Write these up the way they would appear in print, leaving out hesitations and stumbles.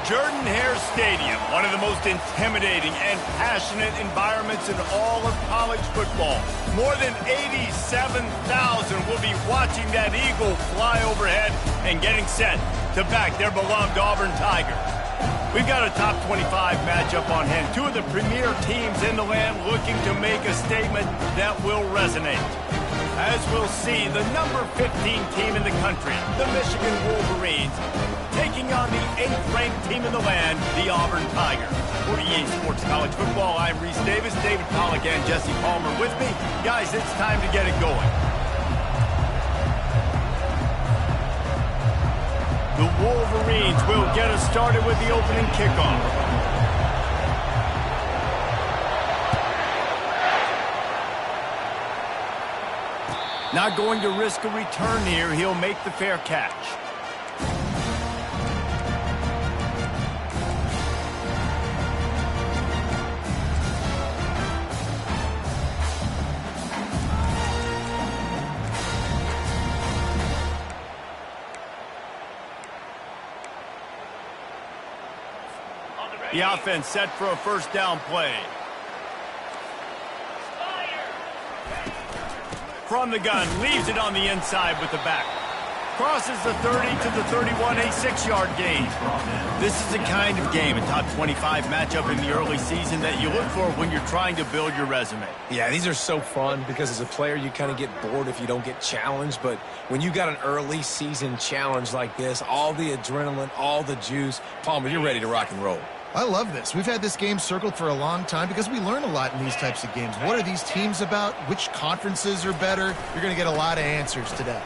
Jordan-Hare Stadium, one of the most intimidating and passionate environments in all of college football. More than 87,000 will be watching that eagle fly overhead and getting set to back their beloved Auburn Tigers. We've got a top 25 matchup on hand. Two of the premier teams in the land looking to make a statement that will resonate. As we'll see, the number 15 team in the country, the Michigan Wolverines, taking on the 8th-ranked team in the land, the Auburn Tigers. For EA Sports College Football, I'm Reese Davis, David Pollack, and Jesse Palmer with me. Guys, it's time to get it going. The Wolverines will get us started with the opening kickoff. Not going to risk a return here. He'll make the fair catch. The offense set for a first down play. From the gun, leaves it on the inside with the back. Crosses the 30 to the 31, a 6-yard gain. This is the kind of game, a top 25 matchup in the early season, that you look for when you're trying to build your resume. Yeah, these are so fun because as a player, you kind of get bored if you don't get challenged. But when you got an early season challenge like this, all the adrenaline, all the juice, Palmer, you're ready to rock and roll. I love this. We've had this game circled for a long time because we learn a lot in these types of games. What are these teams about? Which conferences are better? You're going to get a lot of answers today.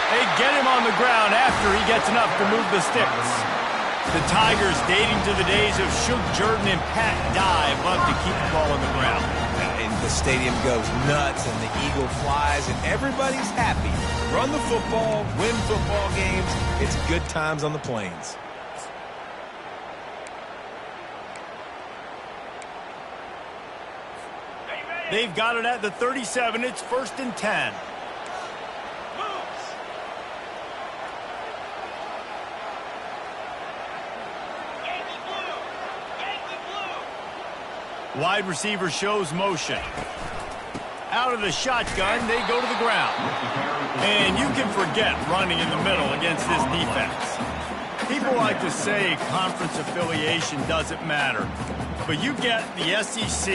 They get him on the ground after he gets enough to move the sticks. The Tigers, dating to the days of Shook Jordan and Pat Dye, love to keep the ball on the ground. And the stadium goes nuts, and the eagle flies, and everybody's happy. Run the football, win football games. It's good times on the plains. They've got it at the 37. It's 1st and 10. Wide receiver shows motion. Out of the shotgun, they go to the ground. And you can forget running in the middle against this defense. People like to say conference affiliation doesn't matter. But you get the SEC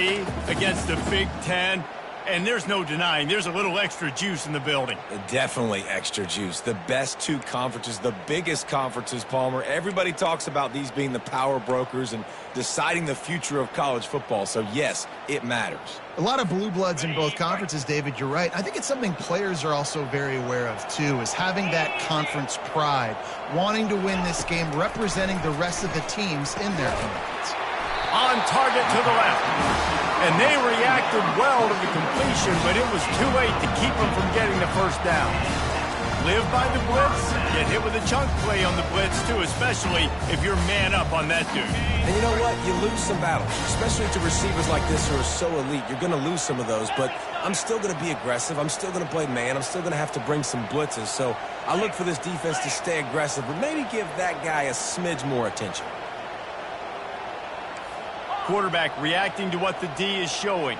against the Big Ten, and there's no denying there's a little extra juice in the building. Definitely extra juice. The best two conferences, the biggest conferences, Palmer. Everybody talks about these being the power brokers and deciding the future of college football. So, yes, it matters. A lot of blue bloods in both conferences, David, you're right. I think it's something players are also very aware of, too, is having that conference pride, wanting to win this game, representing the rest of the teams in their conference. On target to the left. And they reacted well to the completion, but it was too late to keep them from getting the first down. Live by the blitz, get hit with a chunk play on the blitz, too, especially if you're man up on that dude. And you know what? You lose some battles, especially to receivers like this who are so elite. You're going to lose some of those, but I'm still going to be aggressive. I'm still going to play man. I'm still going to have to bring some blitzes. So I look for this defense to stay aggressive, but maybe give that guy a smidge more attention. Quarterback reacting to what the D is showing.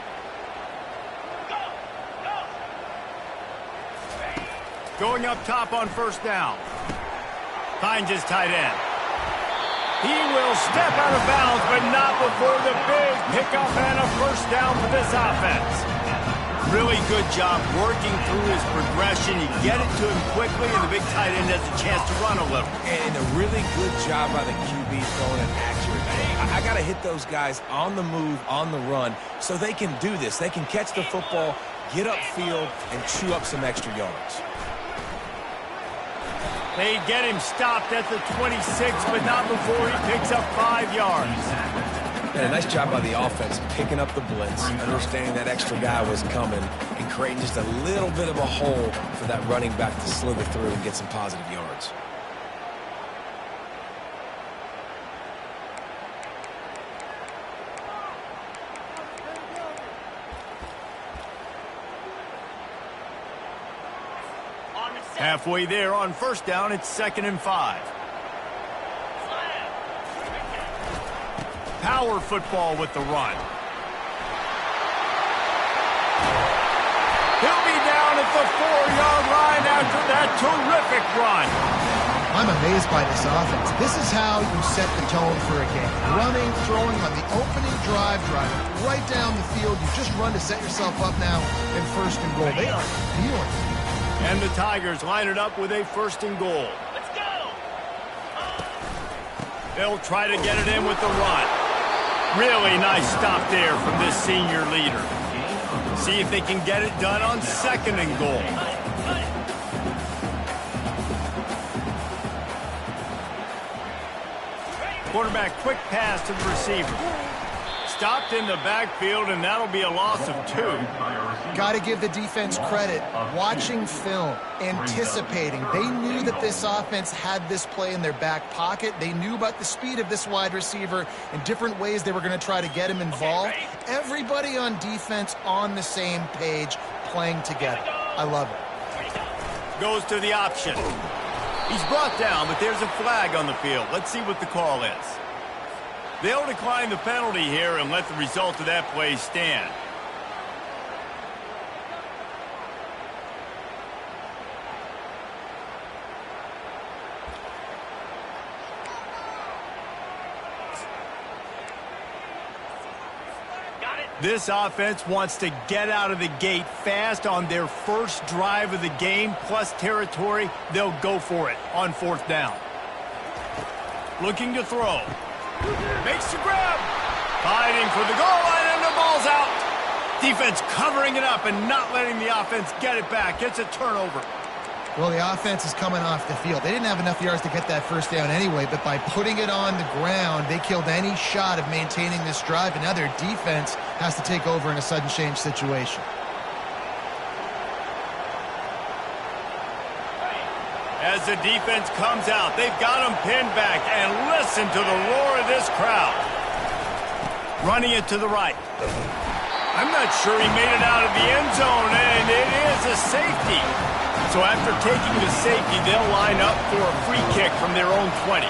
Going up top on first down. Finds his tight end. He will step out of bounds, but not before the big pickup and a first down for this offense. Really good job working through his progression. You get it to him quickly, and the big tight end has a chance to run a little. And a really good job by the QB throwing an accurate. I got to hit those guys on the move, on the run, so they can do this. They can catch the football, get upfield, and chew up some extra yards. They get him stopped at the 26, but not before he picks up 5 yards. And a nice job by the offense picking up the blitz, understanding that extra guy was coming, and creating just a little bit of a hole for that running back to slither through and get some positive yards. Halfway there on first down, it's 2nd and 5. power football with the run. He'll be down at the 4-yard line after that terrific run. I'm amazed by this offense. This is how you set the tone for a game. Running, throwing on the opening drive, driving right down the field. You just run to set yourself up now in first and goal. They are feeling it. And the Tigers line it up with a first and goal. Let's go! They'll try to get it in with the run. Really nice stop there from this senior leader. See if they can get it done on second and goal. Quarterback quick pass to the receiver. Stopped in the backfield, and that'll be a loss of 2. Got to give the defense credit. Watching film, anticipating. They knew that this offense had this play in their back pocket. They knew about the speed of this wide receiver and different ways they were going to try to get him involved. Everybody on defense on the same page, playing together. I love it. Goes to the option. He's brought down, but there's a flag on the field. Let's see what the call is. They'll decline the penalty here and let the result of that play stand. This offense wants to get out of the gate fast on their first drive of the game, plus territory. They'll go for it on 4th down. Looking to throw. Makes the grab. Fighting for the goal line, and the ball's out. Defense covering it up and not letting the offense get it back. Gets a turnover. Well, the offense is coming off the field. They didn't have enough yards to get that first down anyway, but by putting it on the ground, they killed any shot of maintaining this drive, and now their defense has to take over in a sudden change situation. As the defense comes out, they've got them pinned back, and listen to the roar of this crowd. Running it to the right. I'm not sure he made it out of the end zone, and it is a safety. So after taking the safety, they'll line up for a free kick from their own 20.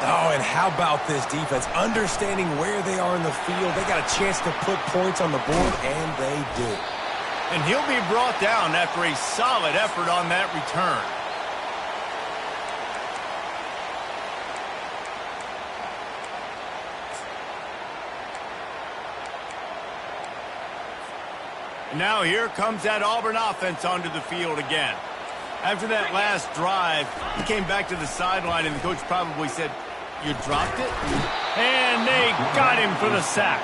Oh, and how about this defense? Understanding where they are in the field. They got a chance to put points on the board, and they do. And he'll be brought down after a solid effort on that return. And now here comes that Auburn offense onto the field again. After that last drive, he came back to the sideline, and the coach probably said, "You dropped it?" And they got him for the sack.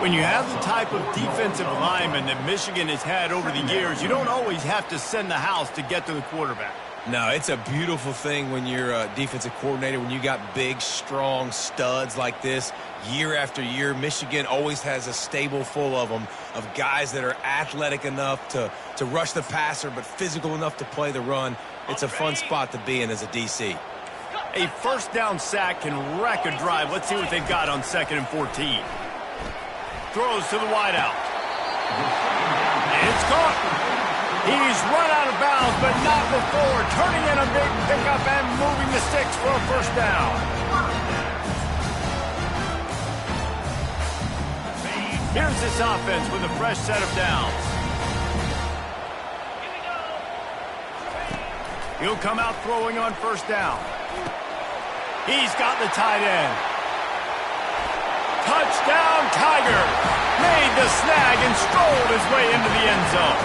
When you have the type of defensive lineman that Michigan has had over the years, you don't always have to send the house to get to the quarterback. No, it's a beautiful thing when you're a defensive coordinator, when you got big, strong studs like this. Year after year, Michigan always has a stable full of them, of guys that are athletic enough to rush the passer, but physical enough to play the run. It's a fun spot to be in as a DC. A first down sack can wreck a drive. Let's see what they've got on 2nd and 14. Throws to the wideout. It's caught. He's run out of bounds, but not before turning in a big pickup and moving the sticks for a first down. Here's this offense with a fresh set of downs. He'll come out throwing on first down. He's got the tight end. Touchdown, Tiger! Made the snag and strolled his way into the end zone.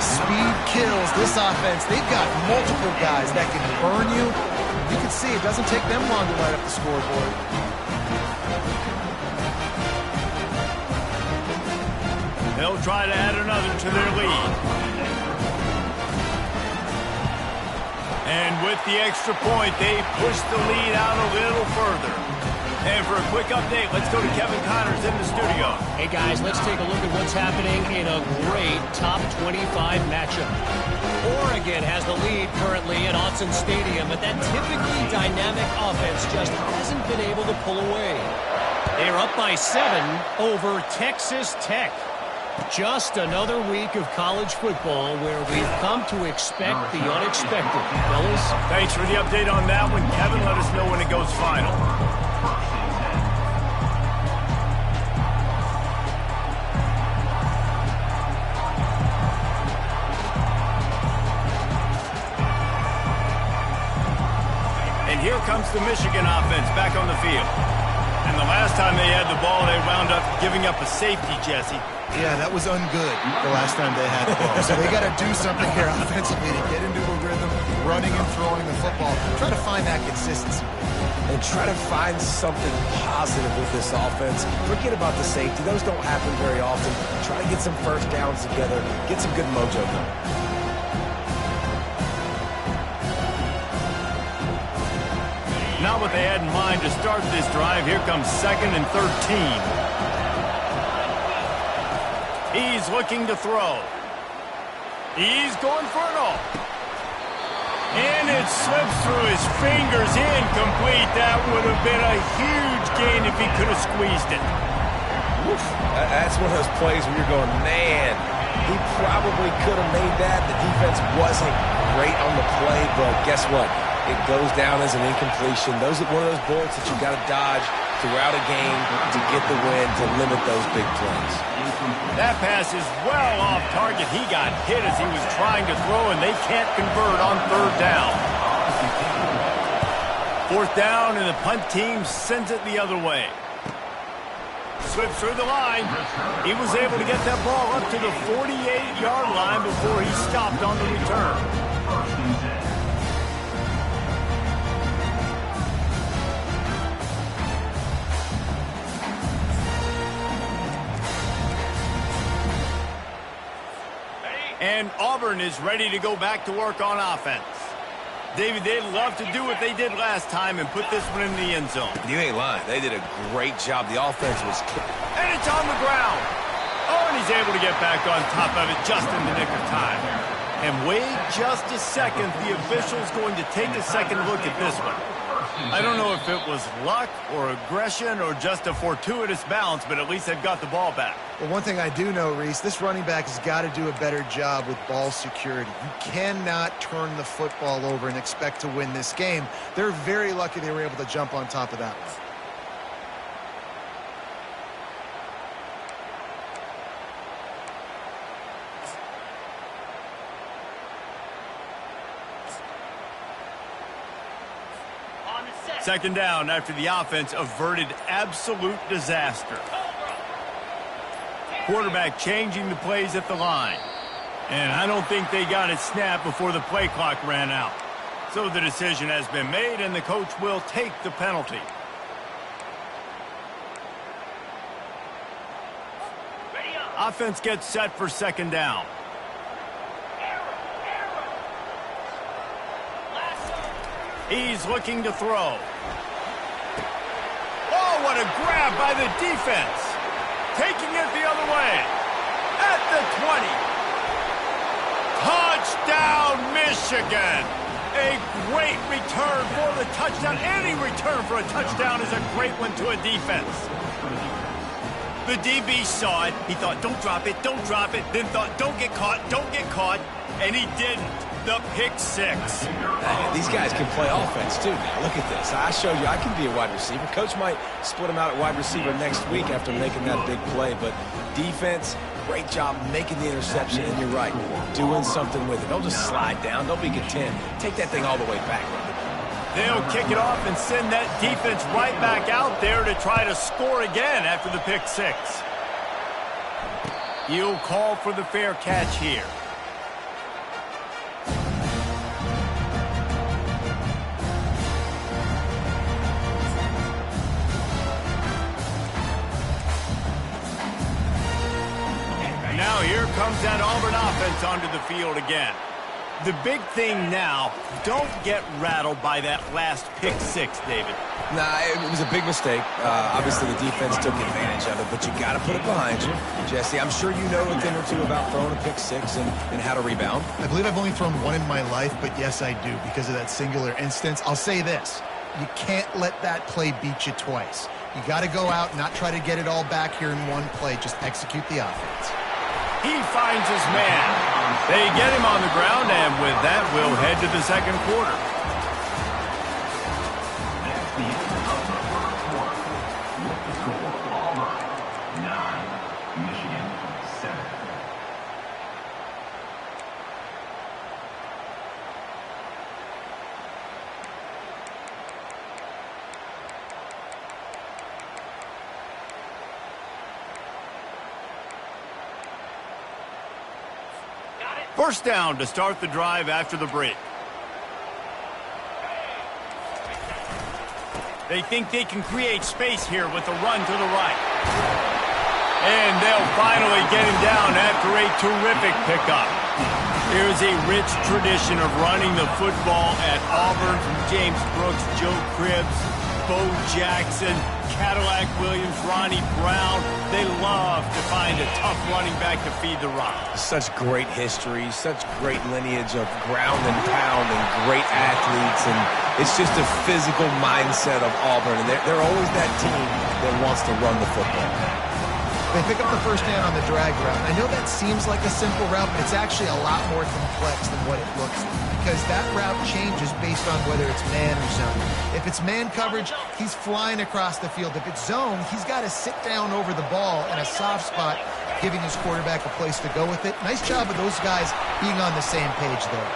Speed kills this offense. They've got multiple guys that can burn you. You can see it doesn't take them long to light up the scoreboard. They'll try to add another to their lead. And with the extra point, they push the lead out a little further. And for a quick update, let's go to Kevin Connors in the studio. Hey, guys, let's take a look at what's happening in a great top 25 matchup. Oregon has the lead currently at Autzen Stadium, but that typically dynamic offense just hasn't been able to pull away. They're up by 7 over Texas Tech. Just another week of college football where we've come to expect the unexpected. Fellas? Thanks for the update on that one, Kevin. Let us know when it goes final. comes the Michigan offense back on the field. And the last time they had the ball, they wound up giving up a safety, Jesse. Yeah, that was ungood the last time they had the ball. So they got to do something here offensively to get into a rhythm, running and throwing the football. Try to find that consistency. And try to find something positive with this offense. Forget about the safety. Those don't happen very often. Try to get some first downs together. Get some good mojo going. Not what they had in mind to start this drive. Here comes 2nd and 13. He's looking to throw. He's going for it all. And it slips through his fingers, incomplete. That would have been a huge gain if he could have squeezed it. Oof. That's one of those plays where you're going, man, he probably could have made that. The defense wasn't great on the play, but guess what? It goes down as an incompletion. Those are one of those bullets that you got to dodge throughout a game to get the win, to limit those big plays. That pass is well off target. He got hit as he was trying to throw, and they can't convert on 3rd down. 4th down, and the punt team sends it the other way. Slips through the line. He was able to get that ball up to the 48-yard line before he stopped on the return. And Auburn is ready to go back to work on offense. David, they'd love to do what they did last time and put this one in the end zone. You ain't lying. They did a great job. The offense was... And it's on the ground. Oh, and he's able to get back on top of it just in the nick of time. And wait just a second. The official's going to take a second look at this one. I don't know if it was luck or aggression or just a fortuitous bounce, but at least they've got the ball back. Well, one thing I do know, Reese, this running back has got to do a better job with ball security. You cannot turn the football over and expect to win this game. They're very lucky they were able to jump on top of that one. Second down after the offense averted absolute disaster. Quarterback changing the plays at the line. And I don't think they got it snapped before the play clock ran out. So the decision has been made, and the coach will take the penalty. Offense gets set for second down. He's looking to throw. Oh, what a grab by the defense. Taking it the other way. At the 20. Touchdown, Michigan. A great return for the touchdown. Any return for a touchdown is a great one to a defense. The DB saw it. He thought, don't drop it, don't drop it. Then thought, don't get caught, don't get caught. And he didn't. The pick six. These guys can play offense, too. Now, look at this. I showed you I can be a wide receiver. Coach might split him out at wide receiver next week after making that big play. But defense, great job making the interception. And you're right, doing something with it. Don't just slide down. Don't be content. Take that thing all the way back. They'll kick it off and send that defense right back out there to try to score again after the pick six. He'll call for the fair catch here. Now here comes that Auburn offense onto the field again. The big thing now, don't get rattled by that last pick six, David. Nah, it was a big mistake. Obviously, the defense took advantage of it, but you got to put it behind you. Jesse, I'm sure you know a thing or two about throwing a pick six and how to rebound. I believe I've only thrown one in my life, but yes, I do because of that singular instance. I'll say this. You can't let that play beat you twice. You got to go out, not try to get it all back here in one play. Just execute the offense. He finds his man. They get him on the ground, and with that, we'll head to the second quarter. First down to start the drive after the break. They think they can create space here with a run to the right. And they'll finally get him down after a terrific pickup. There's a rich tradition of running the football at Auburn from James Brooks, Joe Cribbs, Bo Jackson, Cadillac Williams, Ronnie Brown. They love to find a tough running back to feed the rock. Such great history, such great lineage of ground and pound and great athletes. And it's just a physical mindset of Auburn. And they're always that team that wants to run the football. They pick up the first down on the drag route. I know that seems like a simple route, but it's actually a lot more complex than what it looks like, because that route changes based on whether it's man or zone. If it's man coverage, he's flying across the field. If it's zone, he's got to sit down over the ball in a soft spot, giving his quarterback a place to go with it. Nice job of those guys being on the same page there.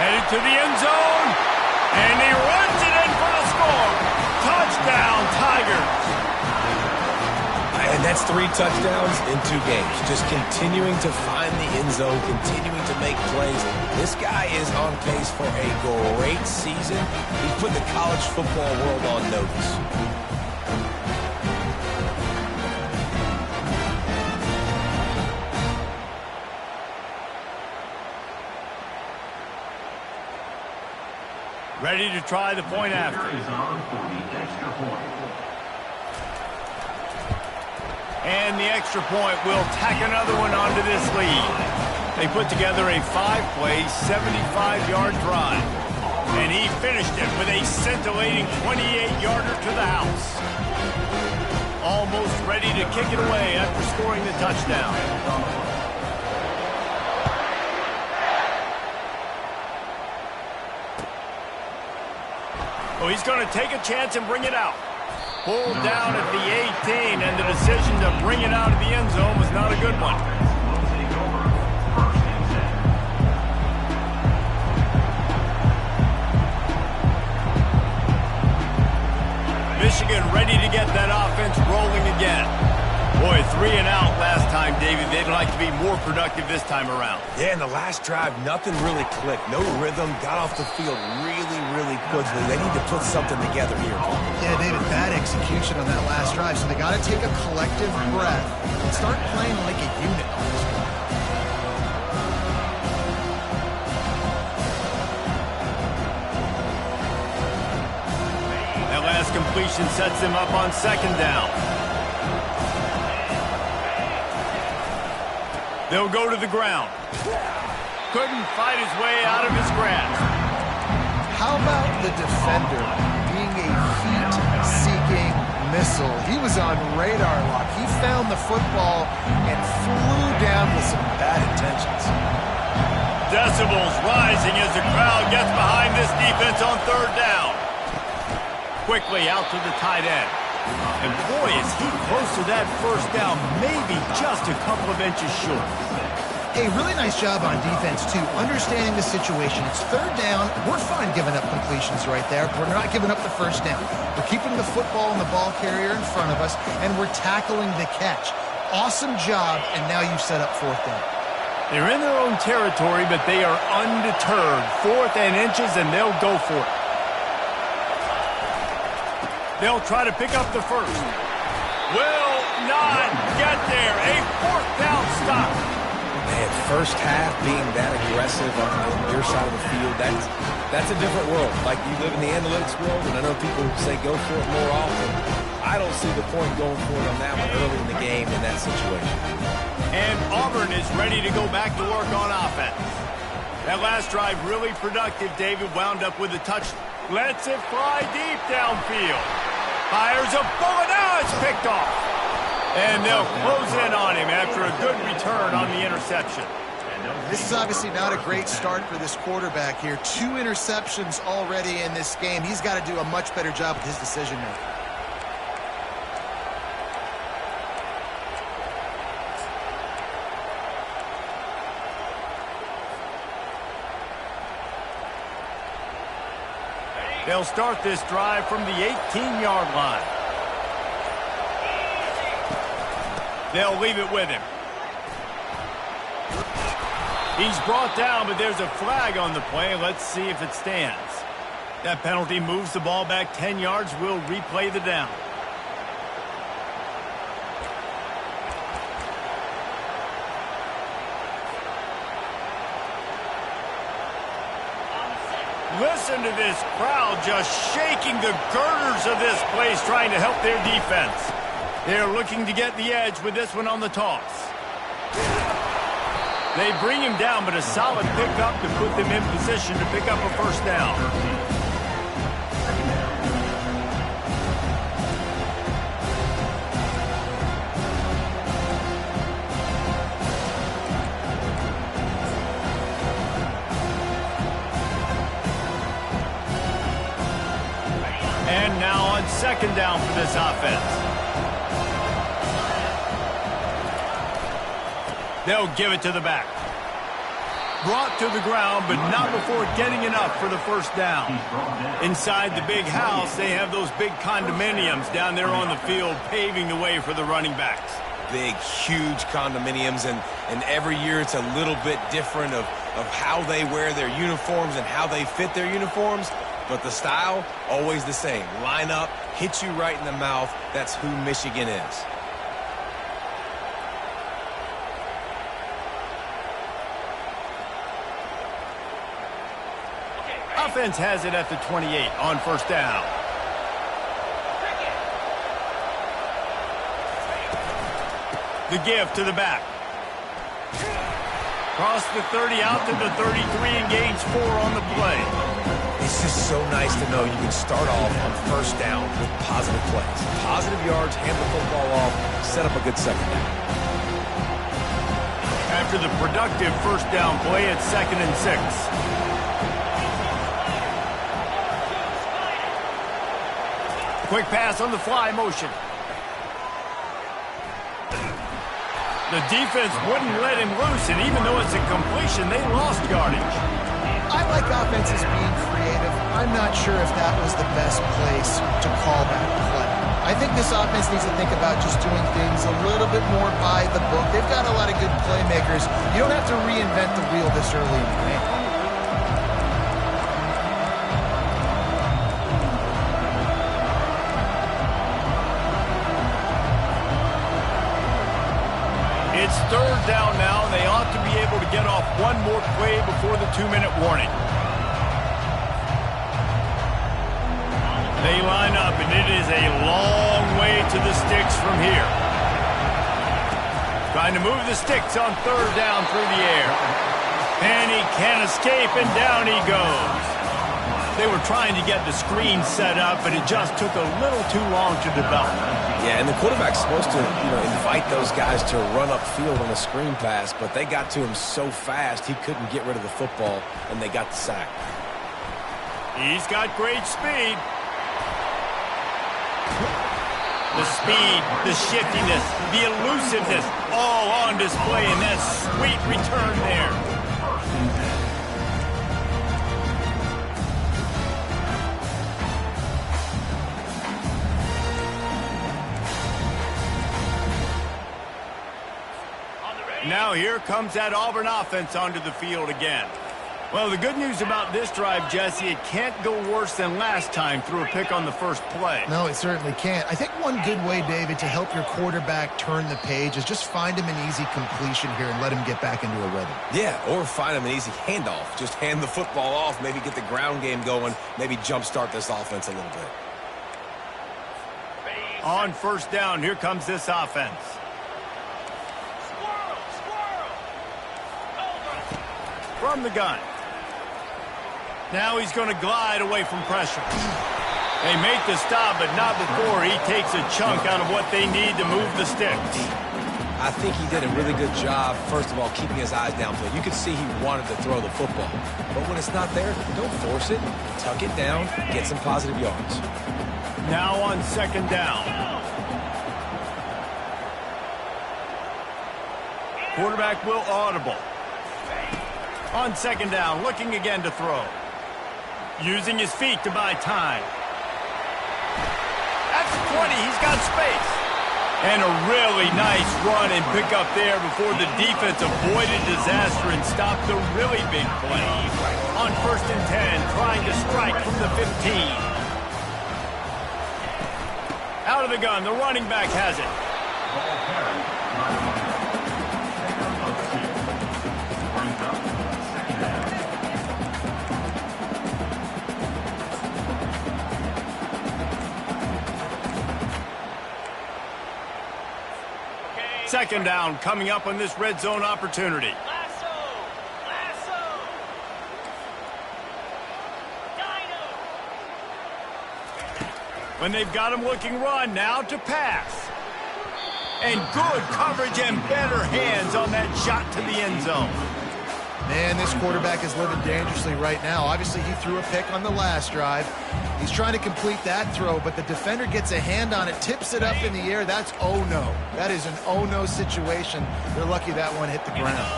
Headed to the end zone, and he runs it in for the score. Touchdown, Tigers. And that's 3 touchdowns in 2 games. Just continuing to find the end zone, continuing to make plays. This guy is on pace for a great season. He's put the college football world on notice. Ready to try the point after. And the extra point will tack another one onto this lead. They put together a 5-play, 75-yard drive. And he finished it with a scintillating 28-yarder to the house. Almost ready to kick it away after scoring the touchdown. Oh, he's going to take a chance and bring it out. Pulled down at the 18, and the decision to bring it out of the end zone was not a good one. Michigan ready to get that offense rolling again. Boy, 3 and out last time, David. They'd like to be more productive this time around. Yeah, in the last drive, nothing really clicked. No rhythm, got off the field really quickly. They need to put something together here. Yeah, David, bad execution on that last drive, so they got to take a collective breath and start playing like a unit on this one. That last completion sets them up on second down. They'll go to the ground. Couldn't fight his way out of his grasp. How about the defender being a heat-seeking missile? He was on radar lock. He found the football and flew down with some bad intentions. Decibels rising as the crowd gets behind this defense on third down. Quickly out to the tight end. And boy, is he close to that first down, maybe just a couple of inches short. Hey, really nice job on defense, too, understanding the situation. It's third down. We're fine giving up completions right there. We're not giving up the first down. We're keeping the football and the ball carrier in front of us, and we're tackling the catch. Awesome job, and now you've set up fourth down. They're in their own territory, but they are undeterred. 4th and inches, and they'll go for it. They'll try to pick up the first. Will not get there. A 4th down stop. Man, first half being that aggressive on your side of the field, that's a different world. Like, you live in the analytics world, and I know people say go for it more often. I don't see the point going for it on that one early in the game in that situation. And Auburn is ready to go back to work on offense. That last drive really productive. David wound up with a touchdown. Lets it fly deep downfield. Fires a bullet. Now it's picked off. And they'll close in on him after a good return on the interception. This is obviously not a great start for this quarterback here. 2 interceptions already in this game. He's got to do a much better job with his decision-making. They'll start this drive from the 18-yard line. They'll leave it with him. He's brought down, but there's a flag on the play. Let's see if it stands. That penalty moves the ball back 10 yards. We'll replay the down. Listen to this crowd just shaking the girders of this place, trying to help their defense. They're looking to get the edge with this one on the toss. They bring him down, but a solid pickup to put them in position to pick up a first down. And now on second down for this offense. They'll give it to the back. Brought to the ground, but not before getting enough for the first down. Inside the big house, they have those big condominiums down there on the field, paving the way for the running backs. Big, huge condominiums, and every year it's a little bit different of how they wear their uniforms and how they fit their uniforms. But the style, always the same. Line up, hit you right in the mouth. That's who Michigan is. Offense has it at the 28 on first down. The give to the back. Cross the 30 out to the 33 and gains 4 on the play. It's just so nice to know you can start off on first down with positive plays. Positive yards, hand the football off, set up a good second down. After the productive first down play, it's 2nd and 6. Quick pass on the fly motion. The defense wouldn't let him loose, and even though it's a completion, they lost yardage. I like offenses being creative. I'm not sure if that was the best place to call that play. I think this offense needs to think about just doing things a little bit more by the book. They've got a lot of good playmakers. You don't have to reinvent the wheel this early in the game. It's third down now. They ought to be able to get off one more play before the 2-minute warning. They line up, and it is a long way to the sticks from here. Trying to move the sticks on third down through the air. And he can't escape, and down he goes. They were trying to get the screen set up, but it just took a little too long to develop. Yeah, and the quarterback's supposed to, invite those guys to run upfield on a screen pass, but they got to him so fast he couldn't get rid of the football, and they got the sack. He's got great speed. The speed, the shiftiness, the elusiveness, all on display in that sweet return there. Now here comes that Auburn offense onto the field again. Well, the good news about this drive, Jesse, it can't go worse than last time through a pick on the first play. No, it certainly can't. I think one good way, David, to help your quarterback turn the page is just find him an easy completion here and let him get back into a rhythm. Yeah, or find him an easy handoff. Just hand the football off, maybe get the ground game going, maybe jumpstart this offense a little bit. On first down, here comes this offense. From the gun. Now he's going to glide away from pressure. They make the stop, but not before he takes a chunk out of what they need to move the sticks. I think he did a really good job, first of all, keeping his eyes downfield. You could see he wanted to throw the football. But when it's not there, don't force it. Tuck it down, get some positive yards. Now on second down. Quarterback will audible. On second down, looking again to throw. Using his feet to buy time. That's 20. He's got space. And a really nice run and pick up there before the defense avoided disaster and stopped a really big play. On 1st and 10, trying to strike from the 15. Out of the gun, the running back has it. Second down coming up on this red zone opportunity. When they've got him looking run, now to pass. And good coverage and better hands on that shot to the end zone. Man, this quarterback is living dangerously right now. Obviously, he threw a pick on the last drive. He's trying to complete that throw, but the defender gets a hand on it, tips it up in the air. That's oh-no. That is an oh-no situation. They're lucky that one hit the ground.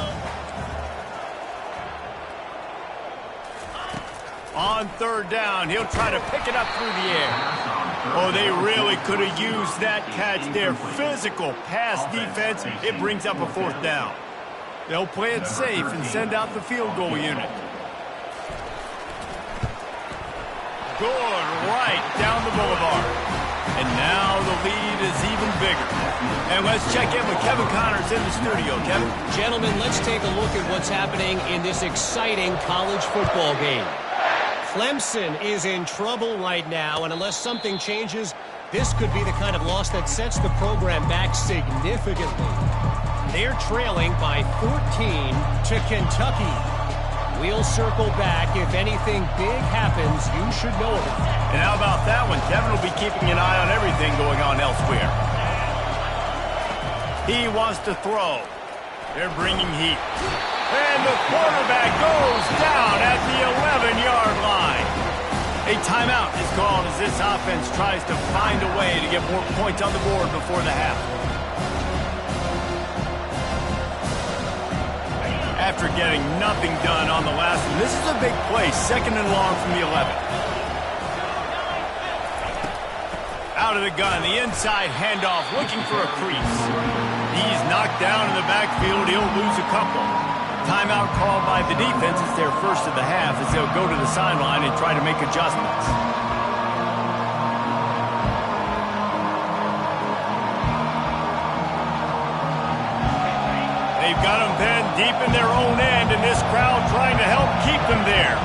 On 3rd down, he'll try to pick it up through the air. Oh, they really could have used that catch there. Physical pass defense. It brings up a 4th down. They'll play it safe and send out the field goal unit. Good right down the boulevard. And now the lead is even bigger. And let's check in with Kevin Connors in the studio. Kevin? Gentlemen, let's take a look at what's happening in this exciting college football game. Clemson is in trouble right now, and unless something changes, this could be the kind of loss that sets the program back significantly. They're trailing by 14 to Kentucky. We'll circle back. If anything big happens, you should know about it. And how about that one? Kevin will be keeping an eye on everything going on elsewhere. He wants to throw. They're bringing heat. And the quarterback goes down at the 11-yard line. A timeout is called as this offense tries to find a way to get more points on the board before the half. After getting nothing done on the last one, this is a big play, 2nd and long from the 11. Out of the gun, the inside handoff, looking for a crease. He's knocked down in the backfield. He'll lose a couple. Timeout called by the defense. It's their first of the half as they'll go to the sideline and try to make adjustments. They've got them pinned deep in their own end, and this crowd trying to help keep them there.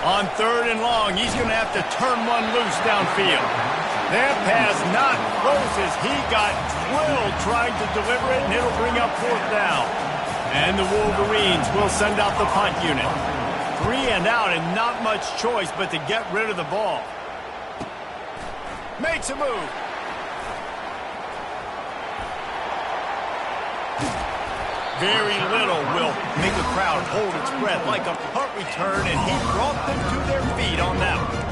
On 3rd and long, he's going to have to turn one loose downfield. That pass not close as he got drilled trying to deliver it, and it'll bring up 4th down. And the Wolverines will send out the punt unit. 3 and out and not much choice but to get rid of the ball. Makes a move. Very little will make a crowd hold its breath like a punt return, and he brought them to their feet on that one.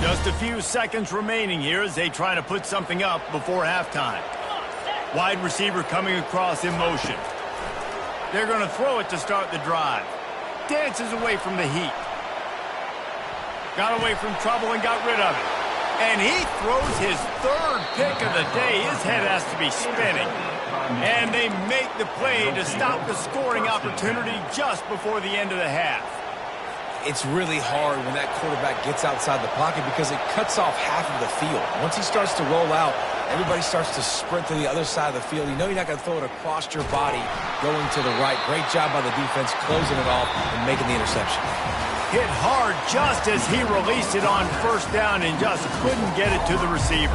Just a few seconds remaining here as they try to put something up before halftime. Wide receiver coming across in motion. They're going to throw it to start the drive. Dances away from the heat. Got away from trouble and got rid of it. And he throws his 3rd pick of the day. His head has to be spinning. And they make the play to stop the scoring opportunity just before the end of the half. It's really hard when that quarterback gets outside the pocket because it cuts off half of the field. Once he starts to roll out, everybody starts to sprint to the other side of the field. You know you're not going to throw it across your body going to the right. Great job by the defense closing it off and making the interception. Hit hard just as he released it on 1st down and just couldn't get it to the receiver.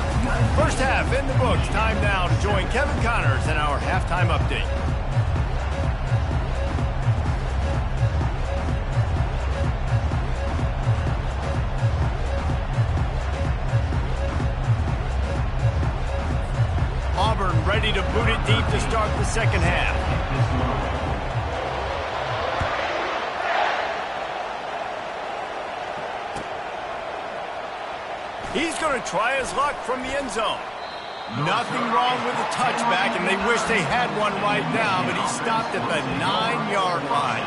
First half in the books. Time now to join Kevin Connors in our halftime update. Auburn ready to boot it deep to start the second half. He's going to try his luck from the end zone. Nothing wrong with the touchback, and they wish they had one right now, but he stopped at the 9-yard line.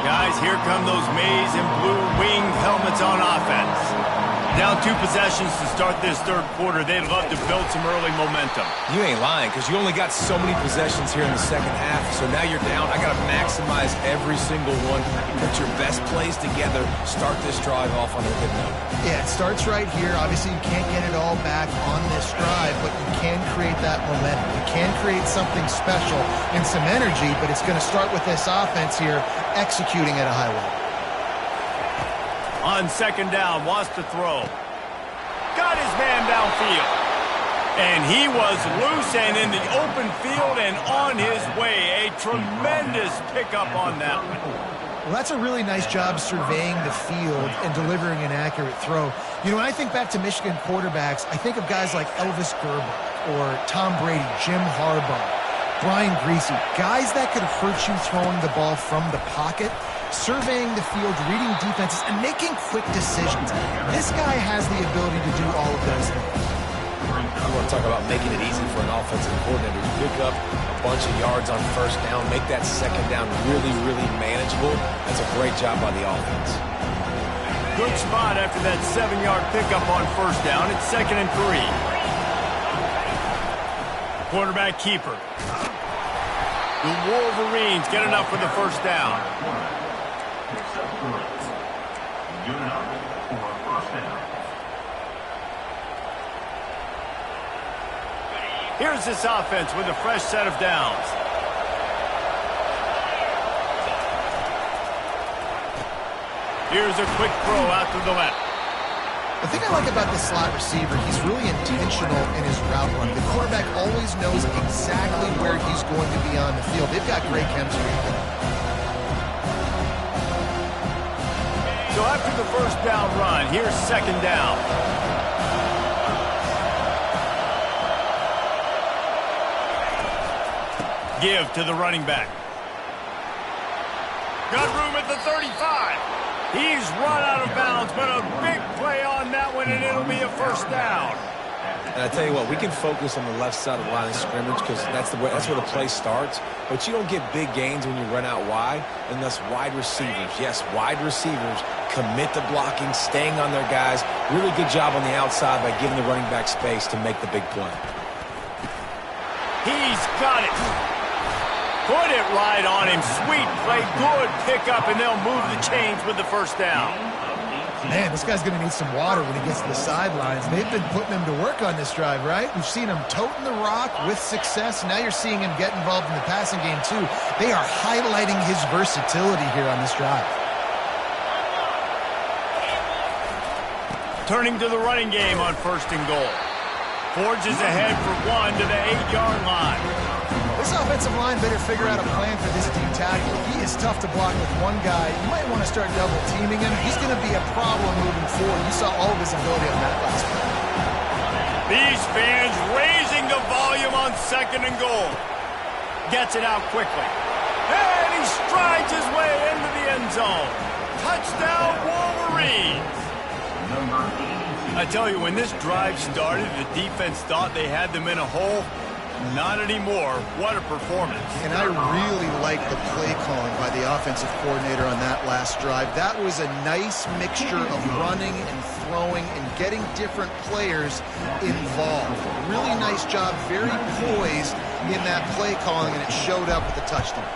Guys, here come those maize and blue winged helmets on offense. Down 2 possessions to start this third quarter. They'd love to build some early momentum. You ain't lying, because you only got so many possessions here in the second half, so now you're down. I got to maximize every single one. Put your best plays together. Start this drive off on a good note. Yeah, it starts right here. Obviously, you can't get it all back on this drive, but you can create that momentum. You can create something special and some energy, but it's going to start with this offense here executing at a high level. On second down, wants to throw. Got his man downfield. And he was loose and in the open field and on his way. A tremendous pickup on that one. Well, that's a really nice job surveying the field and delivering an accurate throw. You know, when I think back to Michigan quarterbacks, I think of guys like Elvis Gerber or Tom Brady, Jim Harbaugh, Brian Griese, guys that could hurt you throwing the ball from the pocket, surveying the field, reading defenses, and making quick decisions. This guy has the ability to do all of those things. You want to talk about making it easy for an offensive coordinator. You pick up a bunch of yards on first down, make that second down really, really manageable. That's a great job by the offense. Good spot after that 7-yard pickup on first down. It's 2nd and 3. Quarterback keeper. The Wolverines get enough for the first down. Here's this offense with a fresh set of downs. Here's a quick throw out to the left. The thing I like about the slot receiver, he's really intentional in his route run. The quarterback always knows exactly where he's going to be on the field. They've got great chemistry. So after the first down run, here's second down. Give to the running back. Got room at the 35. He's run out of bounds, but a big play on that one, and it'll be a first down. And I tell you what, we can focus on the left side of the line of scrimmage because that's where the play starts. But you don't get big gains when you run out wide unless wide receivers, yes, wide receivers, commit to blocking, staying on their guys. Really good job on the outside by giving the running back space to make the big play. He's got it. Put it right on him. Sweet play, good pickup, and they'll move the chains with the first down. Man, this guy's going to need some water when he gets to the sidelines. They've been putting him to work on this drive, right? We've seen him toting the rock with success. Now you're seeing him get involved in the passing game, too. They are highlighting his versatility here on this drive. Turning to the running game on first and goal. Forges ahead for 1 to the 8-yard line. This offensive line better figure out a plan for this deep tackle. He is tough to block with one guy. You might want to start double teaming him. He's going to be a problem moving forward. You saw all of his ability on that last play. These fans raising the volume on second and goal. Gets it out quickly. And he strides his way into the end zone. Touchdown, Wolverines. I tell you, when this drive started, the defense thought they had them in a hole. Not anymore. What a performance. And I really like the play calling by the offensive coordinator on that last drive. That was a nice mixture of running and throwing and getting different players involved. Really nice job, very poised in that play calling, and it showed up with the touchdown.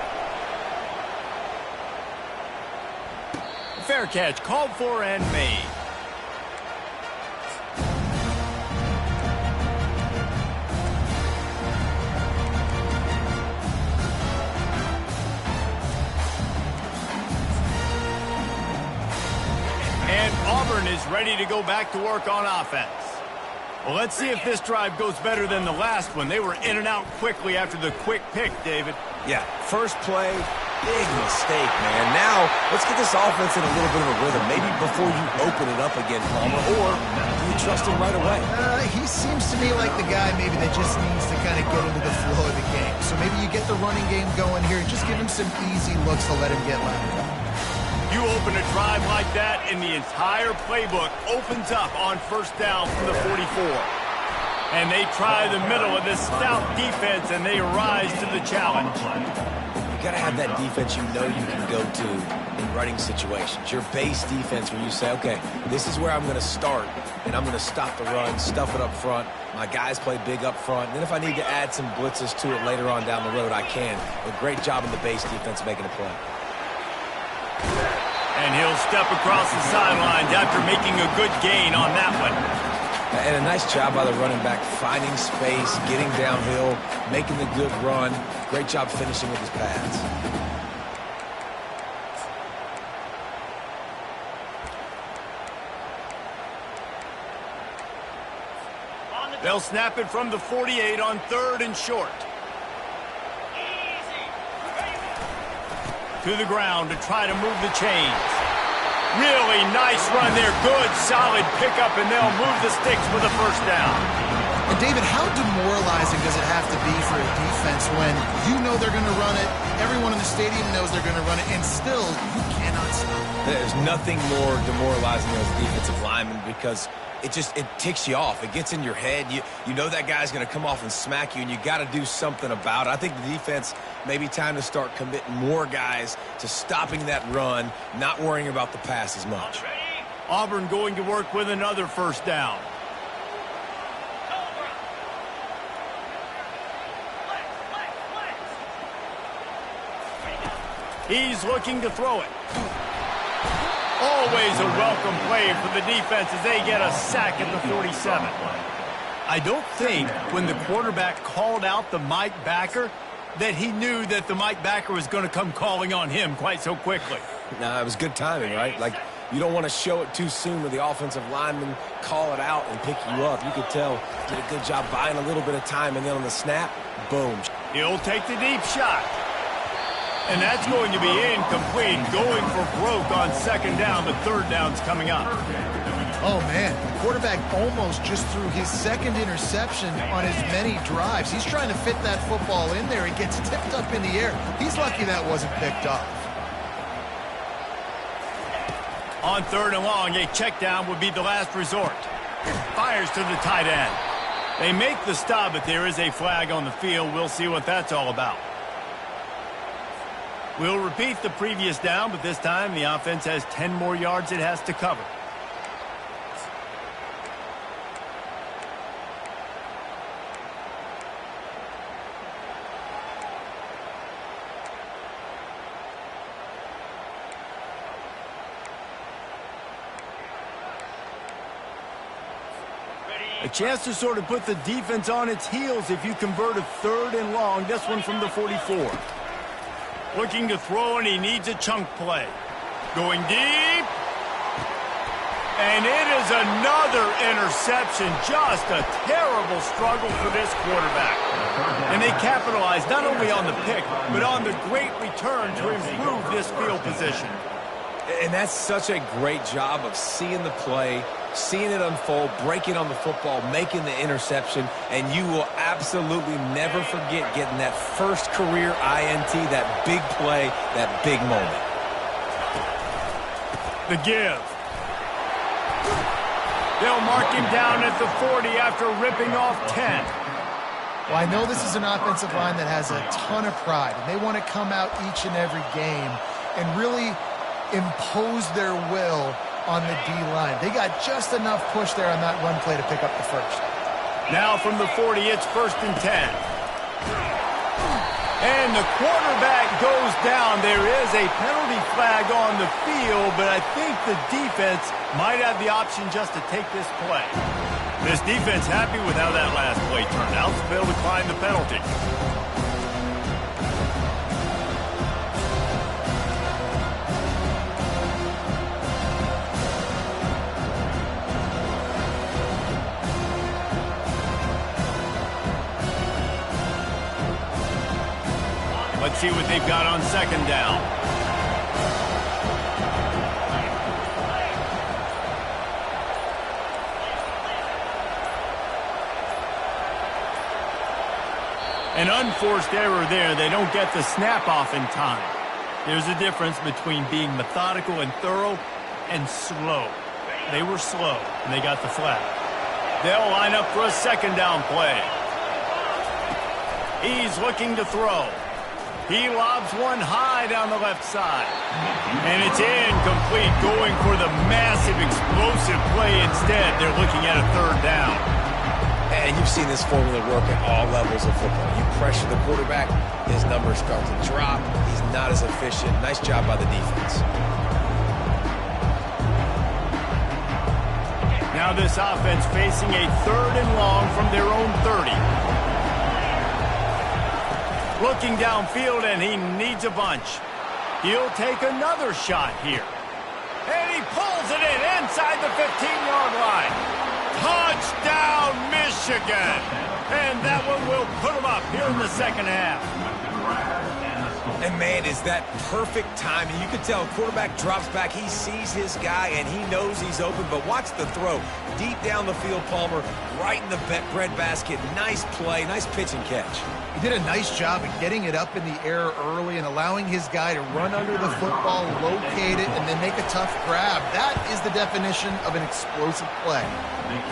Fair catch, called for and made. And Auburn is ready to go back to work on offense. Well, let's see if this drive goes better than the last one. They were in and out quickly after the quick pick, David. Yeah, first play, Big mistake, man. Now, let's get this offense in a little bit of a rhythm. Maybe before you open it up again, Palmer, or do you trust him right away? He seems to me like the guy maybe that just needs to kind of get into the flow of the game. So maybe you get the running game going here. Just give him some easy looks to let him get lateral. You open a drive like that, and the entire playbook opens up on first down from the 44. And they try the middle of this stout defense, and they rise to the challenge. You got to have that defense you know you can go to in running situations. Your base defense where you say, okay, this is where I'm going to start, and I'm going to stop the run, stuff it up front. My guys play big up front. And then if I need to add some blitzes to it later on down the road, I can. A great job in the base defense making a play. And he'll step across the sidelines after making a good gain on that one. And a nice job by the running back, finding space, getting downhill, making the good run. Great job finishing with his pads. They'll snap it from the 48 on 3rd and short. To the ground to try to move the chains. Really nice run there. Good, solid pickup, and they'll move the sticks with a first down. And, David, how demoralizing does it have to be for a defense when you know they're going to run it, everyone in the stadium knows they're going to run it, and still you cannot stop it? There's nothing more demoralizing as a defensive lineman because it ticks you off. It gets in your head. You know that guy's going to come off and smack you, and you got to do something about it. I think the defense maybe time to start committing more guys to stopping that run, not worrying about the pass as much. Auburn going to work with another first down. He's looking to throw it. Always a welcome play for the defense as they get a sack at the 47. I don't think when the quarterback called out the Mike backer that he knew that the Mike backer was going to come calling on him quite so quickly. No, it was good timing, right? Like, you don't want to show it too soon with the offensive lineman call it out and pick you up. You could tell did a good job buying a little bit of time, and then on the snap, boom. He'll take the deep shot. And that's going to be incomplete, going for broke on 2nd down, but 3rd down's coming up. Oh, man, the quarterback almost just threw his 2nd interception on as many drives. He's trying to fit that football in there. It gets tipped up in the air. He's lucky that wasn't picked up. On 3rd and long, a check down would be the last resort. Fires to the tight end. They make the stop, but there is a flag on the field. We'll see what that's all about. We'll repeat the previous down, but this time the offense has 10 more yards it has to cover. A chance to sort of put the defense on its heels if you convert a 3rd and long. This one from the 44. Looking to throw, and he needs a chunk play. Going deep. And it is another interception. Just a terrible struggle for this quarterback. And they capitalize not only on the pick, but on the great return to improve this field position. And that's such a great job of seeing the play, seeing it unfold, breaking on the football, making the interception, and you will absolutely never forget getting that first career INT, that big play, that big moment. The give. They'll mark him down at the 40 after ripping off 10. Well, I know this is an offensive line that has a ton of pride, and they want to come out each and every game and really impose their will on the D-line. They got just enough push there on that run play to pick up the first. Now from the 40, it's 1st and 10. And the quarterback goes down. There is a penalty flag on the field, but I think the defense might have the option just to take this play. This defense happy with how that last play turned out, so they'll decline the penalty. Let's see what they've got on second down. An unforced error there. They don't get the snap off in time. There's a difference between being methodical and thorough and slow. They were slow, and they got the flag. They'll line up for a second down play. He's looking to throw. He lobs one high down the left side. And it's incomplete, going for the massive explosive play instead. They're looking at a third down. And you've seen this formula work at all levels of football. You pressure the quarterback, his numbers start to drop. He's not as efficient. Nice job by the defense. Now this offense facing a third and long from their own 30. Looking downfield, and he needs a bunch. He'll take another shot here. And he pulls it in inside the 15-yard line. Touchdown, Michigan! And that one will put them up here in the second half. And, man, is that perfect timing. You can tell quarterback drops back. He sees his guy, and he knows he's open. But watch the throw. Deep down the field, Palmer, right in the breadbasket. Nice play, nice pitch and catch. He did a nice job of getting it up in the air early and allowing his guy to run under the football, locate it, and then make a tough grab. That is the definition of an explosive play.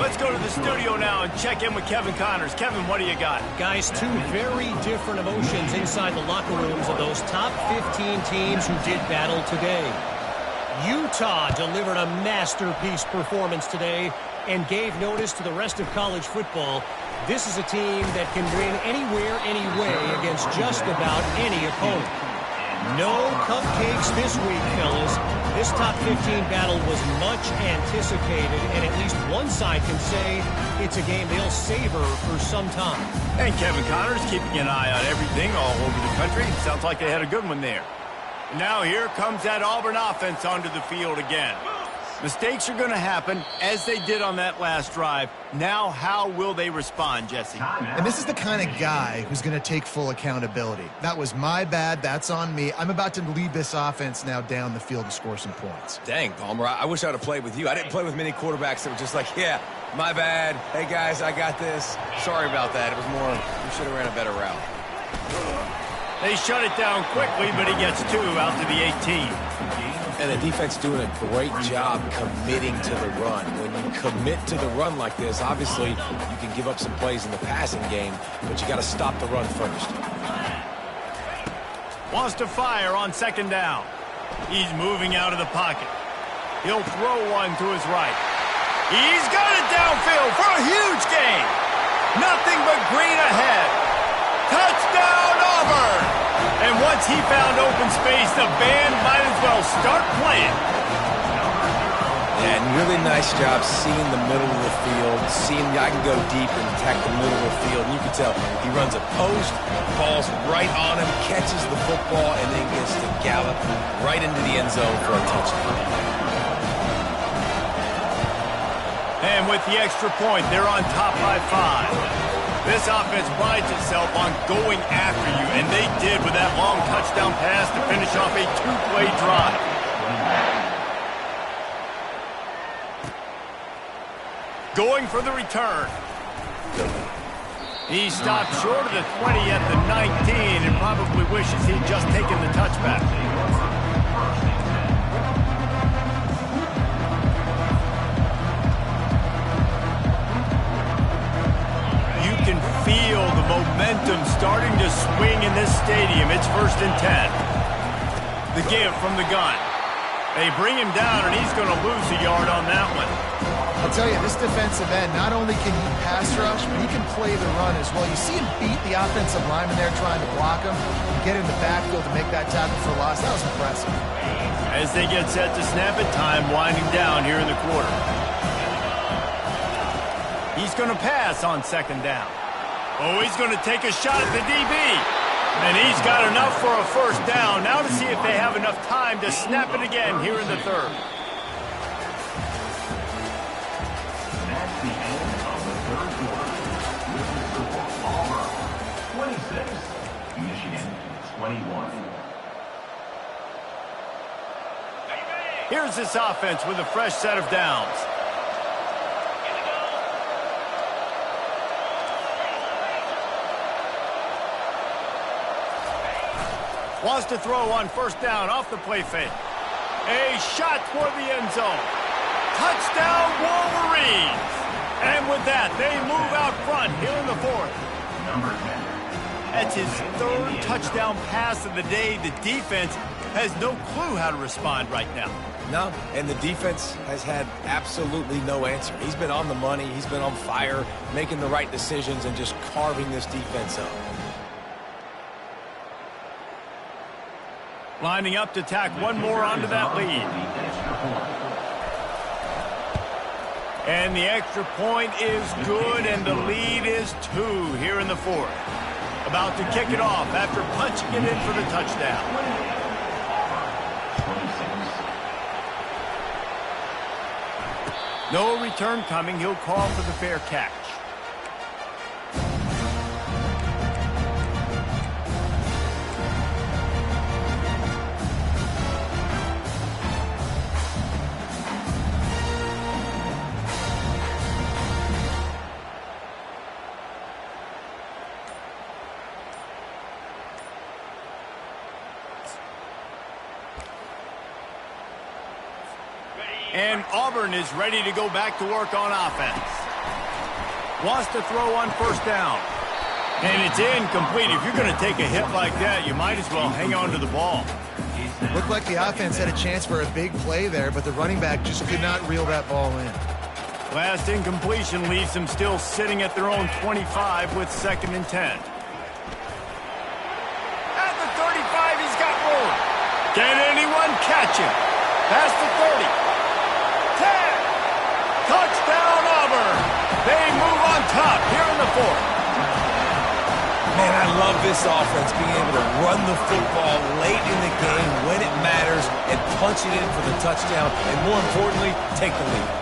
Let's go to the studio now and check in with Kevin Connors. Kevin, what do you got? Guys, two very different emotions inside the locker rooms of those top 15 teams who did battle today. Utah delivered a masterpiece performance today and gave notice to the rest of college football. This is a team that can win anywhere, anyway against just about any opponent. No cupcakes this week, fellas. This top 15 battle was much anticipated, and at least one side can say it's a game they'll savor for some time. And Kevin Connors keeping an eye on everything all over the country. Sounds like they had a good one there. Now here comes that Auburn offense onto the field again. Mistakes are going to happen, as they did on that last drive. Now, how will they respond, Jesse? And this is the kind of guy who's going to take full accountability. That was my bad. That's on me. I'm about to lead this offense now down the field to score some points. Dang, Palmer, I wish I'd have played with you. I didn't play with many quarterbacks that were just like, yeah, my bad. Hey, guys, I got this. Sorry about that. It was more, we should have ran a better route. They shut it down quickly, but he gets two out to the 18. And the defense doing a great job committing to the run. When you commit to the run like this, obviously you can give up some plays in the passing game, but you got to stop the run first. Wants to fire on second down. He's moving out of the pocket. He'll throw one to his right. He's got it downfield for a huge gain. Nothing but green ahead. Touchdown, Auburn! And once he found open space, the band might as well start playing. And really nice job seeing the middle of the field, seeing I can go deep and attack the middle of the field. And you can tell he runs a post, ball's right on him, catches the football, and then gets to gallop right into the end zone for a touchdown. And with the extra point, they're on top by 5. This offense prides itself on going after you, and they did with that long touchdown pass to finish off a two-play drive. Going for the return. He stopped short of the 20 at the 19 and probably wishes he'd just taken the touchback. Feel the momentum starting to swing in this stadium. It's 1st and 10. The give from the gun. They bring him down, and he's going to lose a yard on that one. I'll tell you, this defensive end, not only can he pass rush, but he can play the run as well. You see him beat the offensive lineman there trying to block him, and get in the backfield to make that tackle for loss. That was impressive. As they get set to snap it, time winding down here in the quarter. He's going to pass on second down. Oh, he's going to take a shot at the DB. And he's got enough for a first down. Now to see if they have enough time to snap it again here in the third. That's the end of the third quarter. This is the score. Auburn 26, Michigan 21. Here's this offense with a fresh set of downs. Wants to throw on first down off the play fake. A shot for the end zone. Touchdown, Wolverines! And with that, they move out front here in the fourth. Number 10. That's his third touchdown pass of the day. The defense has no clue how to respond right now. No, and the defense has had absolutely no answer. He's been on the money. He's been on fire, making the right decisions and just carving this defense up. Lining up to tack one more onto that lead. And the extra point is good, and the lead is 2 here in the fourth. About to kick it off after punching it in for the touchdown. 26. No return coming. He'll call for the fair catch. And Auburn is ready to go back to work on offense. Wants to throw on first down. And it's incomplete. If you're going to take a hit like that, you might as well hang on to the ball. Looked like the offense had a chance for a big play there, but the running back just could not reel that ball in. Last incompletion leaves them still sitting at their own 25 with 2nd and 10. At the 35, he's got room. Can anyone catch him? Past the 30. 10. Touchdown, Auburn. They move on top here in the fourth. Man, I love this offense, being able to run the football late in the game when it matters and punch it in for the touchdown, and more importantly, take the lead.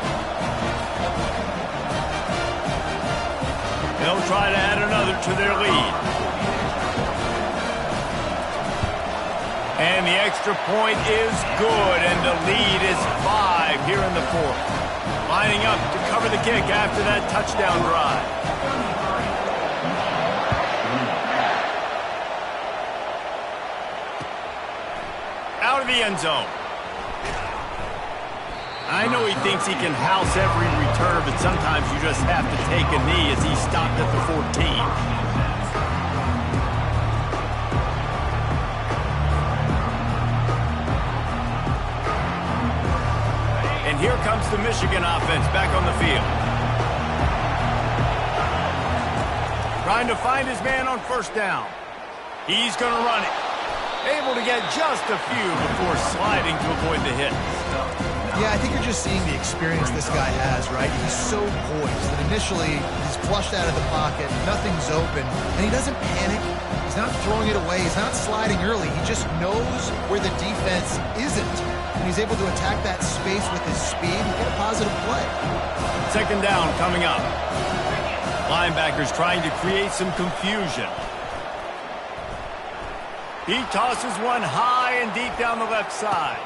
They'll try to add another to their lead. And the extra point is good, and the lead is 5 here in the fourth. Lining up to cover the kick after that touchdown drive. Out of the end zone. I know he thinks he can house every return, but sometimes you just have to take a knee as he stopped at the 14. Here comes the Michigan offense back on the field. Trying to find his man on first down. He's going to run it. Able to get just a few before sliding to avoid the hit. Yeah, I think you're just seeing the experience this guy has, right? He's so poised that initially he's flushed out of the pocket, nothing's open, and he doesn't panic. He's not throwing it away. He's not sliding early. He just knows where the defense isn't. And he's able to attack that space with his speed and get a positive play. 2nd down coming up. Linebackers trying to create some confusion. He tosses one high and deep down the left side.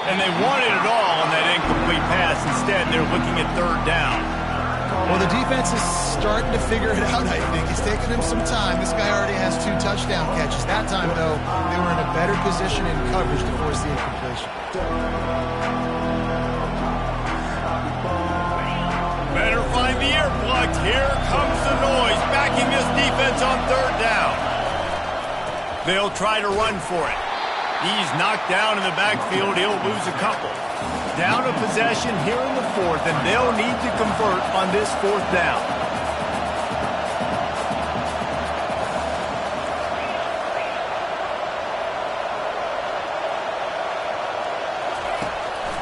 And they wanted it all on that incomplete pass. Instead, they're looking at 3rd down. Well, the defense is starting to figure it out, I think. It's taking him some time. This guy already has 2 touchdown catches. That time, though, they were in a better position in coverage to force the incompletion. Better find the earplugs. Here comes the noise, backing this defense on 3rd down. They'll try to run for it. He's knocked down in the backfield. He'll lose a couple. Down a possession here in the fourth, and they'll need to convert on this 4th down.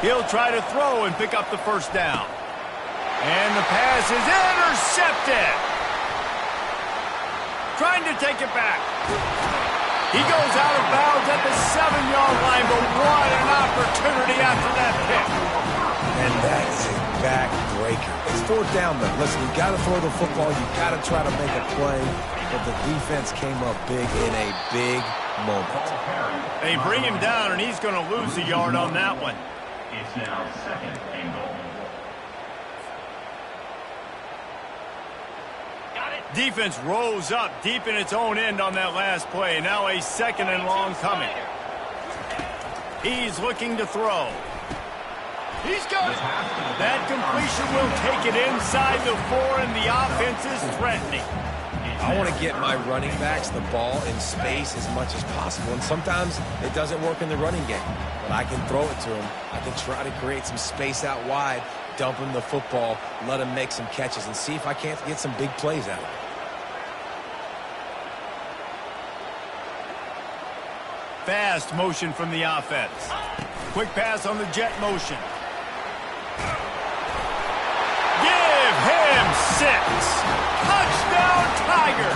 He'll try to throw and pick up the 1st down. And the pass is intercepted. Trying to take it back. He goes out of bounds at the 7-yard line, but what an opportunity after that pick. And that is a backbreaker. It's 4th down, though. Listen, you got to throw the football. You got to try to make a play. but the defense came up big in a big moment. They bring him down, and he's going to lose a yard on that one. It's now second and goal. Defense rolls up deep in its own end on that last play. Now a second and long coming. He's looking to throw. He's got it. That completion will take it inside the 4, and the offense is threatening. I want to get my running backs the ball in space as much as possible, and sometimes it doesn't work in the running game. But I can throw it to them. I can try to create some space out wide, dump him the football, let him make some catches, and see if I can't get some big plays out of it. Fast motion from the offense. Quick pass on the jet motion. Give him 6. Touchdown, Tiger.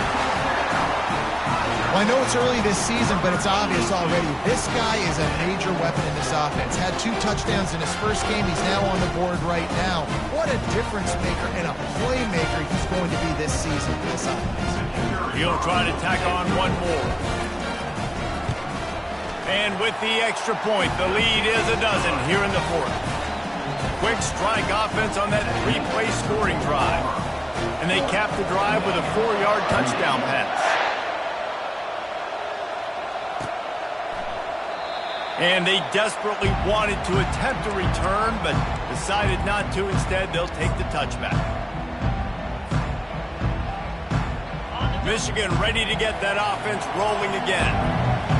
Well, I know it's early this season, but it's obvious already. This guy is a major weapon in this offense. Had 2 touchdowns in his first game. He's now on the board right now. What a difference maker and a playmaker he's going to be this season for this offense. He'll try to tack on one more. And with the extra point, the lead is a dozen here in the 4th. Quick strike offense on that 3-play scoring drive. And they cap the drive with a 4-yard touchdown pass. And they desperately wanted to attempt a return, but decided not to. Instead, they'll take the touchback. Michigan ready to get that offense rolling again.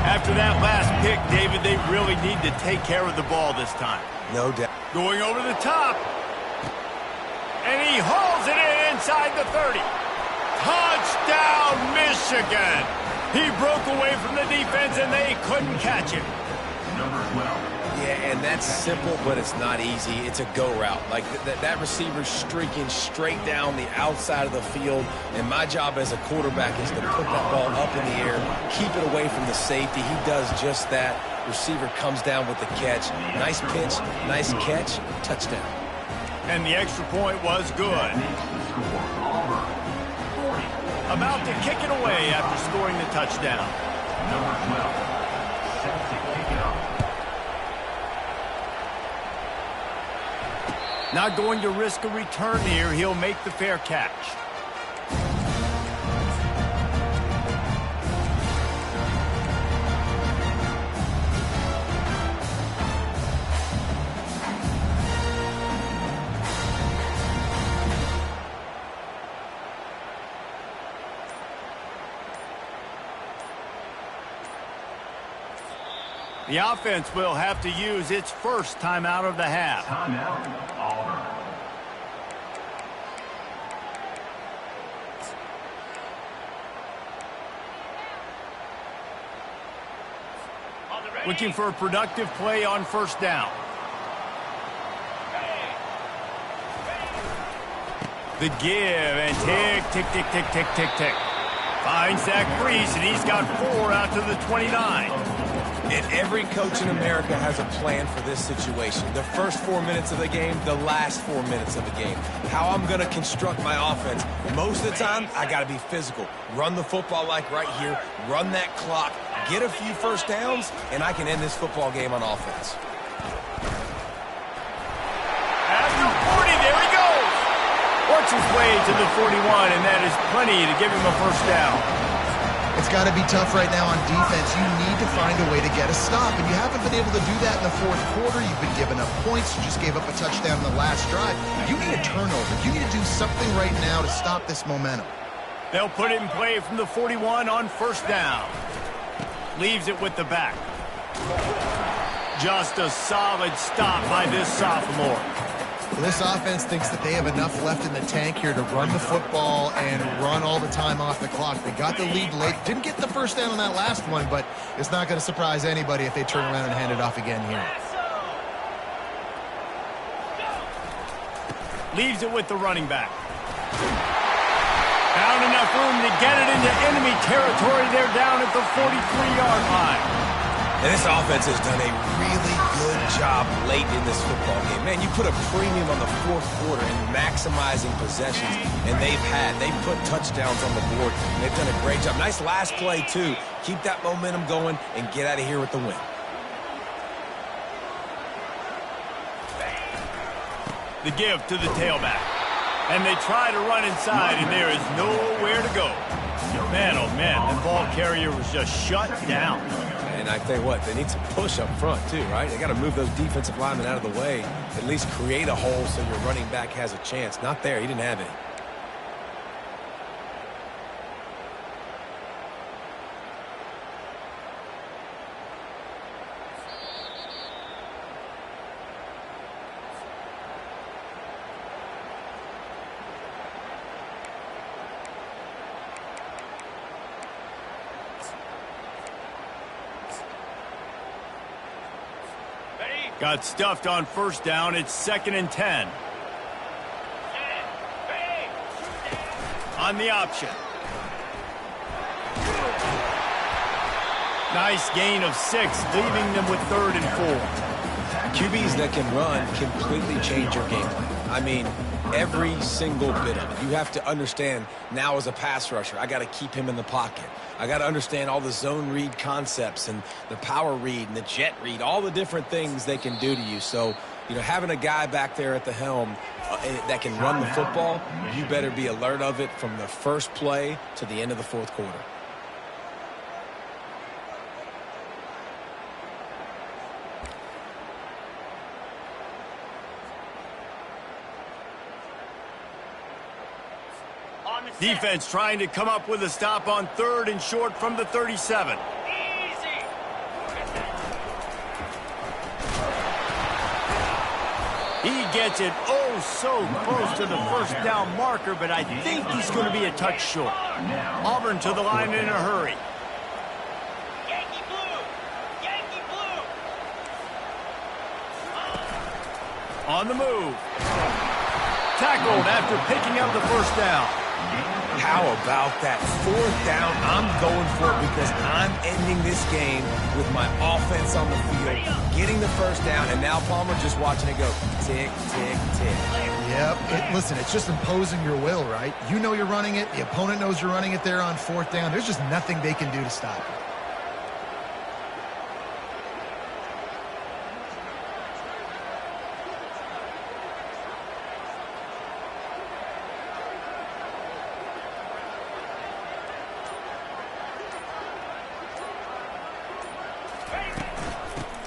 After that last pick, David, they really need to take care of the ball this time. No doubt. Going over the top. And he hauls it in inside the 30. Touchdown, Michigan. He broke away from the defense, and they couldn't catch him. Number 12. Yeah, and that's simple, but it's not easy. It's a go route. Like that receiver's streaking straight down the outside of the field, and my job as a quarterback is to put that ball up in the air, keep it away from the safety. He does just that. Receiver comes down with the catch. Nice pitch, nice catch, touchdown. And the extra point was good. About to kick it away after scoring the touchdown. Number 12. Set to kick it off. Not going to risk a return here. He'll make the fair catch. The offense will have to use its first timeout of the half. Timeout, Auburn. Looking for a productive play on first down. The give and tick, tick, tick, tick, tick, tick, tick. Finds Zach Brees, and he's got 4 out to the 29. And every coach in America has a plan for this situation. The first 4 minutes of the game, the last 4 minutes of the game. How I'm going to construct my offense. Most of the time, I got to be physical. Run the football like right here. Run that clock. Get a few first downs, and I can end this football game on offense. After 40, there he goes. Works his way to the 41, and that is plenty to give him a first down. It's got to be tough right now on defense. You need to find a way to get a stop, and you haven't been able to do that in the 4th quarter. You've been giving up points. You just gave up a touchdown in the last drive. You need a turnover. You need to do something right now to stop this momentum. They'll put it in play from the 41 on first down. Leaves it with the back. Just a solid stop by this sophomore. This offense thinks that they have enough left in the tank here to run the football and run all the time off the clock. They got the lead late. Didn't get the first down on that last one, but it's not going to surprise anybody if they turn around and hand it off again here. Leaves it with the running back. Found enough room to get it into enemy territory. They're down at the 43-yard line. And this offense has done a really good job late in this football game. Man, you put a premium on the fourth quarter in maximizing possessions, and they've put touchdowns on the board, and they've done a great job. Nice last play, too. Keep that momentum going and get out of here with the win. The give to the tailback. And they try to run inside, and there is nowhere to go. Man, oh man, the ball carrier was just shut down. And I tell you what, they need some push up front too, right? They got to move those defensive linemen out of the way, at least create a hole so your running back has a chance. Not there. He didn't have it. Got stuffed on first down. It's 2nd and 10. On the option. Nice gain of 6, leaving them with 3rd and 4. QBs that can run completely change your game plan. I mean, every single bit of it. You have to understand now as a pass rusher, I got to keep him in the pocket. I got to understand all the zone read concepts and the power read and the jet read, all the different things they can do to you. So, you know, having a guy back there at the helm that can run the football, you better be alert of it from the first play to the end of the fourth quarter. Defense trying to come up with a stop on 3rd and short from the 37. He gets it so close to the first down marker, but I think he's going to be a touch short. Auburn to the line in a hurry. Yankee blue! Yankee blue! On the move. Tackled after picking up the first down. How about that? 4th down, I'm going for it because I'm ending this game with my offense on the field, getting the first down, and now Palmer just watching it go tick, tick, tick. Yep. Listen, it's just imposing your will, right? You know you're running it. The opponent knows you're running it there on 4th down. There's just nothing they can do to stop it.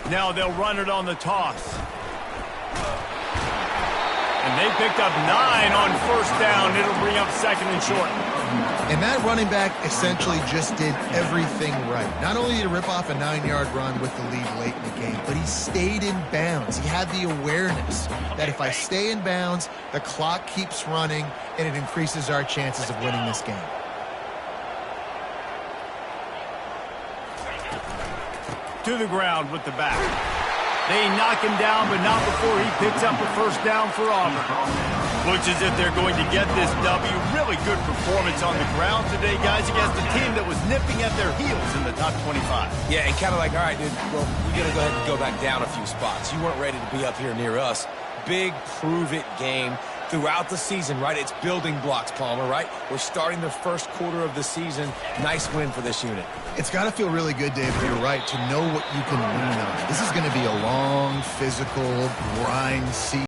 Now they'll run it on the toss. And they picked up 9 on first down. It'll bring up 2nd and short. And that running back essentially just did everything right. Not only did he rip off a 9-yard run with the lead late in the game, but he stayed in bounds. He had the awareness that if I stay in bounds, the clock keeps running, and it increases our chances of winning this game. To the ground with the back. They knock him down, but not before he picks up a first down for Auburn. Looks as if they're going to get this W. Really good performance on the ground today, guys, against a team that was nipping at their heels in the top 25. Yeah, and kind of like, all right, dude, well, we got to go ahead and go back down a few spots. You weren't ready to be up here near us. Big prove-it game throughout the season, right? It's building blocks, Palmer, right? We're starting the first quarter of the season. Nice win for this unit. It's got to feel really good, David, you're right, to know what you can lean on. This is going to be a long, physical, grind season.